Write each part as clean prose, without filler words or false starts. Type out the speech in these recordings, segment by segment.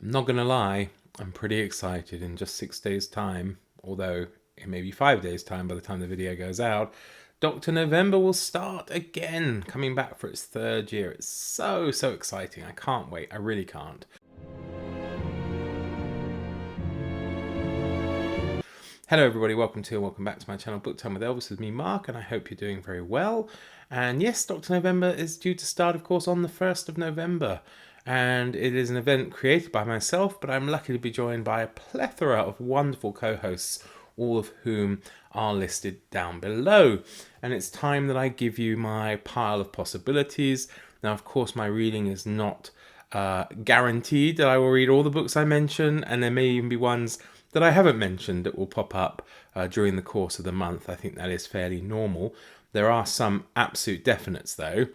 I'm not going to lie, I'm pretty excited. In just 6 days' time, although it may be 5 days' time by the time the video goes out, Dr. November will start again, coming back for its third year. It's so exciting. I can't wait. I really can't. Hello everybody, welcome back to my channel Book Time with Elvis with me, Mark, and I hope you're doing very well. And yes, Dr. November is due to start, of course, on the 1st of November. And it is an event created by myself, but I'm lucky to be joined by a plethora of wonderful co-hosts, all of whom are listed down below. And it's time that I give you my pile of possibilities. Now, of course, my reading is not guaranteed that I will read all the books I mention, and there may even be ones that I haven't mentioned that will pop up during the course of the month. I think that is fairly normal. There are some absolute definites though,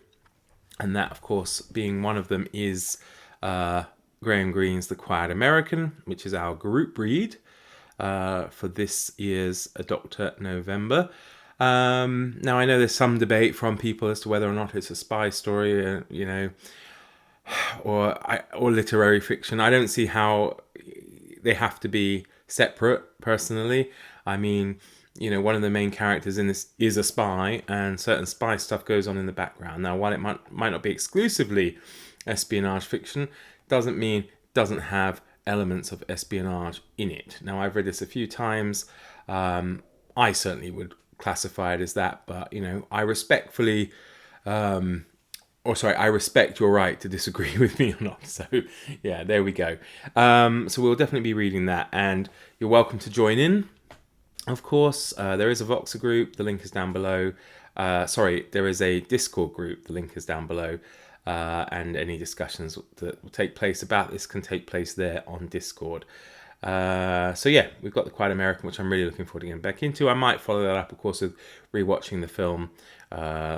and that of course being one of them is Graham Greene's The Quiet American, which is our group read for this year's Dr. November. Now I know there's some debate from people as to whether or not it's a spy story, or literary fiction. I don't see how they have to be separate, personally. I mean, one of the main characters in this is a spy, and certain spy stuff goes on in the background. Now, while it might not be exclusively espionage fiction, doesn't mean it doesn't have elements of espionage in it. Now, I've read this a few times. I certainly would classify it as that, but I respectfully I respect your right to disagree with me or not. So, yeah, there we go. So we'll definitely be reading that, and you're welcome to join in. Of course, there is a Voxer group. The link is down below. There is a Discord group. The link is down below. And any discussions that will take place about this can take place there on Discord. So yeah, we've got The Quiet American, which I'm really looking forward to getting back into. I might follow that up, of course, with rewatching the film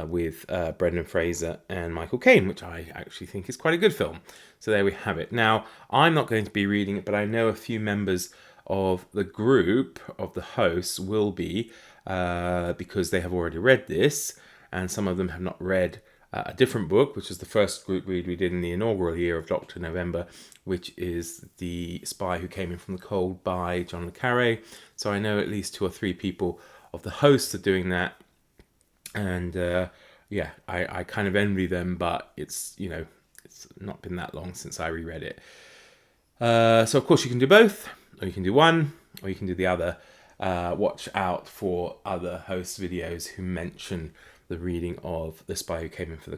with Brendan Fraser and Michael Caine, which I actually think is quite a good film. So there we have it. Now, I'm not going to be reading it, but I know a few members of the group of the hosts will be, because they have already read this, and some of them have not read a different book, which is the first group read we did in the inaugural year of Dr. November, which is The Spy Who Came In From the Cold by John le Carré. So I know at least 2 or 3 people of the hosts are doing that. And I kind of envy them, but it's not been that long since I reread it. So of course you can do both, or you can do one, or you can do the other. Watch out for other host videos who mention the reading of The Spy Who Came In From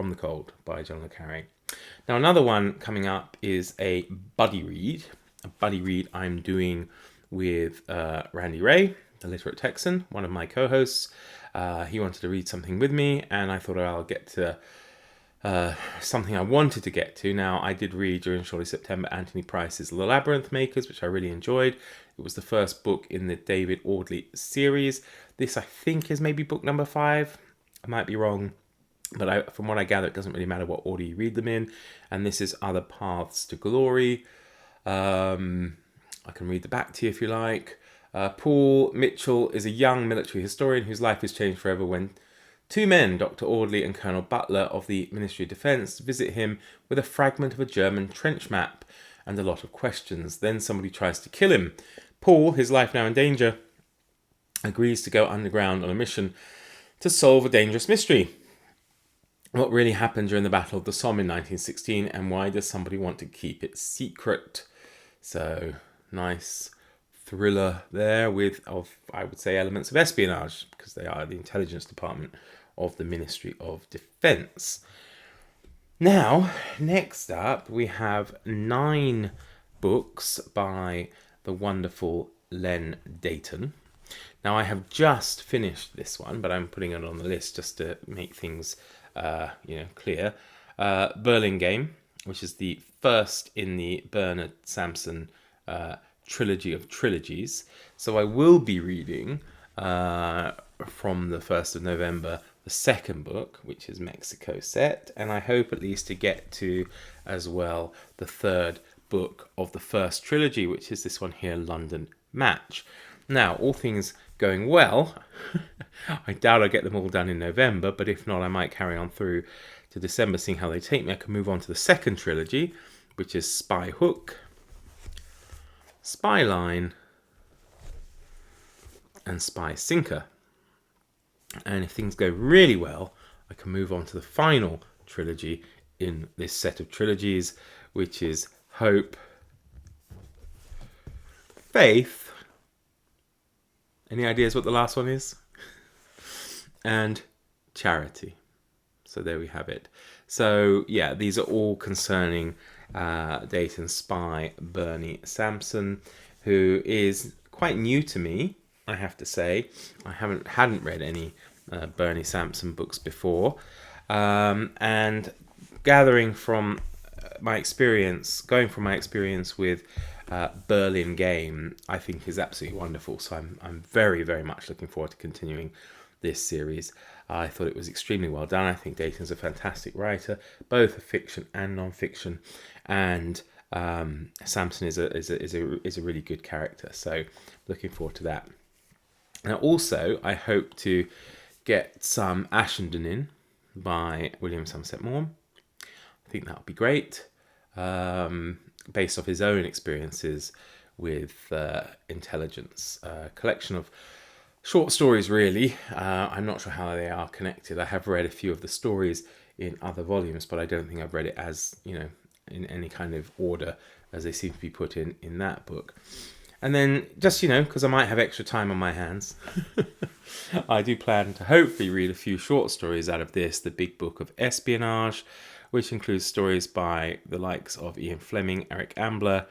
the Cold by John le Carré. Now, another one coming up is a buddy read. A buddy read I'm doing with Randy Ray, the literate Texan, one of my co-hosts. He wanted to read something with me, and I thought I'll get to something I wanted to get to. Now, I did read during Surely September Anthony Price's The Labyrinth Makers, which I really enjoyed. It was the first book in the David Audley series. This, I think, is maybe book number 5. I might be wrong, but from what I gather, it doesn't really matter what order you read them in. And this is Other Paths to Glory. I can read the back to you if you like. Paul Mitchell is a young military historian whose life is changed forever when 2 men, Dr. Audley and Colonel Butler of the Ministry of Defence, visit him with a fragment of a German trench map and a lot of questions. Then somebody tries to kill him. Paul, his life now in danger, agrees to go underground on a mission to solve a dangerous mystery. What really happened during the Battle of the Somme in 1916, and why does somebody want to keep it secret? So, nice thriller there with, I would say, elements of espionage, because they are the intelligence department of the Ministry of Defence. Now, next up, we have 9 books by the wonderful Len Deighton. Now, I have just finished this one, but I'm putting it on the list just to make things clear. Burlingame, which is the first in the Bernard Sampson trilogy of trilogies. So I will be reading from the 1st of November the second book, which is Mexico set, and I hope at least to get to as well the third book of the first trilogy, which is this one here, London Match. Now, all things going well, I doubt I'll get them all done in November, but if not, I might carry on through to December, seeing how they take me. I can move on to the second trilogy, which is Spy Hook, Spy Line, and Spy Sinker. And if things go really well, I can move on to the final trilogy in this set of trilogies, which is Hope, Faith. Any ideas what the last one is? And Charity. So there we have it. So yeah, these are all concerning Dayton spy Bernie Sampson, who is quite new to me, I have to say. I hadn't read any Bernie Sampson books before, and gathering from my experience, going from my experience with Berlin Game, I think is absolutely wonderful. So I'm very, very much looking forward to continuing this series. I thought it was extremely well done. I think Dayton's a fantastic writer, both of fiction and non-fiction, and Sampson is a really good character. So looking forward to that. Now also, I hope to get some Ashenden in by William Somerset Maugham. I think that would be great, based off his own experiences with intelligence. A collection of short stories, really. I'm not sure how they are connected. I have read a few of the stories in other volumes, but I don't think I've read it as, in any kind of order as they seem to be put in that book. And then just, because I might have extra time on my hands, I do plan to hopefully read a few short stories out of this, the Big Book of Espionage, which includes stories by the likes of Ian Fleming, Eric Ambler,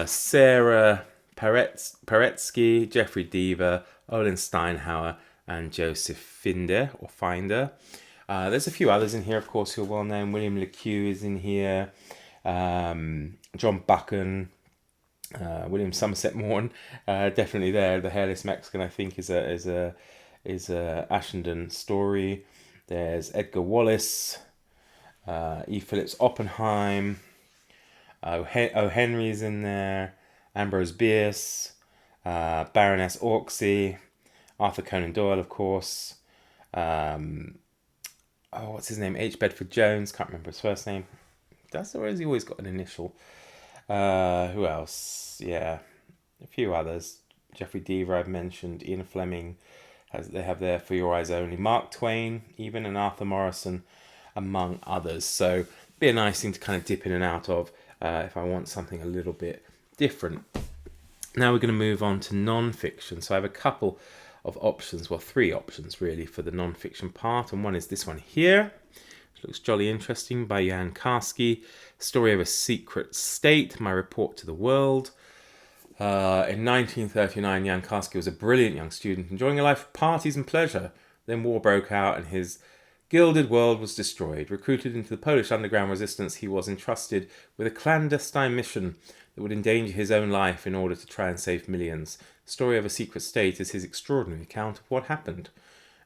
Sarah Paretsky, Jeffrey Deaver, Olin Steinhauer, and Joseph Finder. There's a few others in here, of course, who are well known. William LeCue is in here, John Buchan, William Somerset Maugham, definitely there. The Hairless Mexican, I think, is a Ashenden story. There's Edgar Wallace, E. Phillips Oppenheim, O. Henry's in there, Ambrose Bierce, Baroness Orczy, Arthur Conan Doyle, of course. What's his name? H. Bedford Jones. Can't remember his first name. Or has he always got an initial? Who else? Yeah, a few others. Jeffrey Deaver, I've mentioned. Ian Fleming, they have there For Your Eyes Only. Mark Twain, even, and Arthur Morrison, among others. So, be a nice thing to kind of dip in and out of if I want something a little bit different. Now we're going to move on to non-fiction. So I have a couple of options, well, 3 options really for the non-fiction part, and one is this one here. Looks jolly interesting, by Jan Karski. Story of a Secret State, My Report to the World. In 1939, Jan Karski was a brilliant young student, enjoying a life of parties and pleasure. Then war broke out and his gilded world was destroyed. Recruited into the Polish underground resistance, he was entrusted with a clandestine mission that would endanger his own life in order to try and save millions. Story of a Secret State is his extraordinary account of what happened.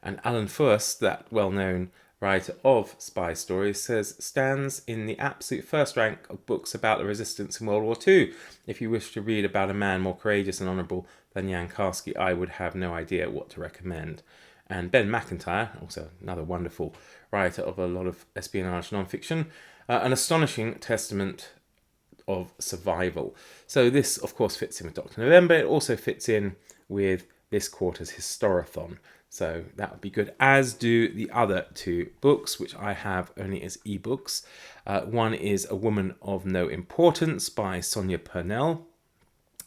And Alan Furst, that well-known writer of spy stories, stands in the absolute first rank of books about the resistance in World War II. If you wish to read about a man more courageous and honourable than Jan Karski, I would have no idea what to recommend. And Ben McIntyre, also another wonderful writer of a lot of espionage non-fiction, an astonishing testament of survival. So this, of course, fits in with Dr. November. It also fits in with this quarter's Historathon. So that would be good, as do the other 2 books, which I have only as ebooks. One is A Woman of No Importance by Sonia Purnell,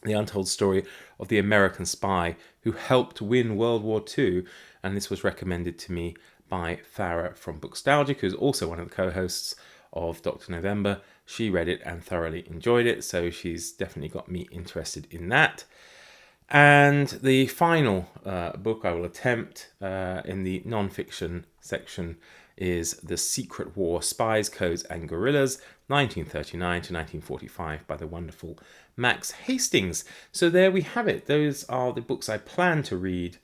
the untold story of the American spy who helped win World War II. And this was recommended to me by Farah from Bookstalgic, who's also one of the co-hosts of Dr. November. She read it and thoroughly enjoyed it, so she's definitely got me interested in that. And the final book I will attempt in the non-fiction section is The Secret War, Spies, Codes and Guerrillas, 1939 to 1945 by the wonderful Max Hastings. So there we have it. Those are the books I plan to read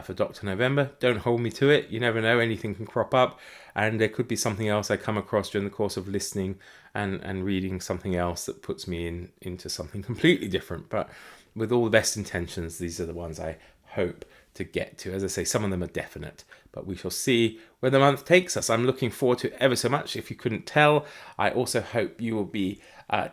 for Dr. November. Don't hold me to it. You never know, anything can crop up, and there could be something else I come across during the course of listening and reading something else that puts me into something completely different. But with all the best intentions, these are the ones I hope to get to. As I say, some of them are definite, but we shall see where the month takes us. I'm looking forward to it ever so much. If you couldn't tell, I also hope you will be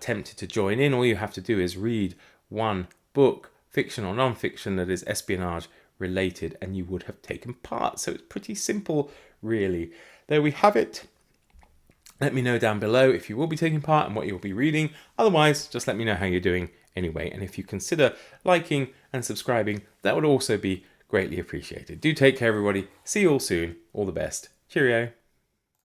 tempted to join in, all you have to do is read one book, fiction or non-fiction, that is espionage related, and you would have taken part. So it's pretty simple, really. There we have it. Let me know down below if you will be taking part and what you'll be reading. Otherwise, just let me know how you're doing anyway. And if you consider liking and subscribing, that would also be greatly appreciated. Do take care, everybody. See you all soon. All the best. Cheerio.